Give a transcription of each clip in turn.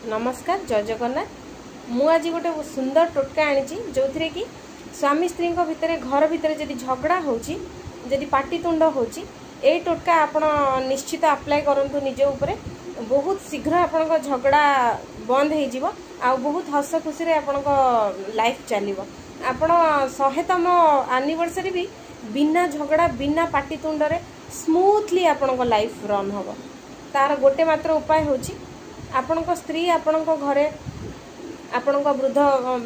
नमस्कार जय जगन्नाथ। मु आज गोटे सुंदर टोटका आनी जो थी कि स्वामी स्त्री भितर घर भितर जदि झगड़ा होची जदि पाटितुंड होची ए टोटका आपण निश्चित अप्लाई करंतु निज उपरे बहुत शीघ्र आपण झगड़ा बंद हो जिवो आ बहुत हस खुशी आपण लाइफ चलिवो। आपण 100तम एनिवर्सरी भी बिना झगड़ा बिना पाटितुंड रे स्मूथली आपण लाइफ रन होबो। तार गोटे मात्र उपाय होची आपण स्त्री आपण घरे आपण वृद्ध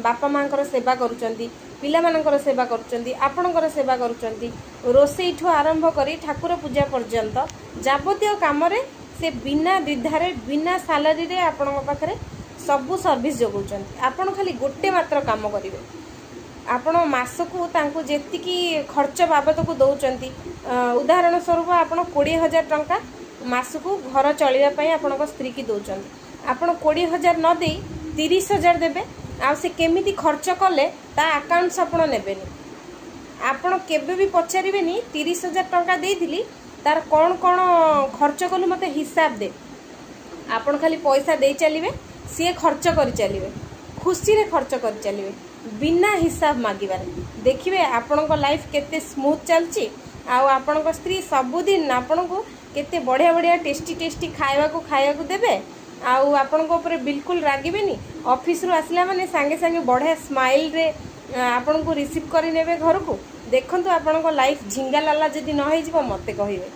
बापा माँ सेवा करुचंती, पिला मानकर सेवा करुचंती, आपणकर सेवा करुचंती, रोषेई ठू आरंभ करी ठाकुर पूजा पर्यंत जाबतीय काम रे से बिना द्विधारे बिना सालारी रे आपण पाखरे सबु सर्विस जोगुचंती। आपण खाली गोटे मात्र काम करिवे। आपण मासकू तांकू जेतिकी खर्च बाबद को दौचंती उदाहरण स्वरूप आपण 20,000 टंका मासकू घर चलिया पई आपण स्त्री की दौचंती। आपण 20,000 न दे 30,000 देबे आ से केमिति खर्च कले ता अकाउंट्स आपण नेबेनी। आपण केबे भी पचारिबेनी 30,000 टंका देइथिली तार कोन कोन खर्च कलु मते हिसाब दे। आपण खाली पैसा दे चलिबे सी खर्च कर चलिबे खुशी रे खर्च कर चलिबे बिना हिसाब मागिबार देखिबे आपणको लाइफ केते स्मूथ चलची। आ आपणको स्त्री सबुदिन आपणको केते बढ़िया बढ़िया टेस्टी टेस्टी खाइबा को देबे आउ आपणको ऊपर बिल्कुल रागिबेनी। ऑफिस रु आसला माने संगे संगे बढ़िया स्माइल रे आपणको रिसीव करि नेबे घर को। देखंतु आपणको लाइफ झिंगा लाला जदी न होई जिवो मते कहिबे।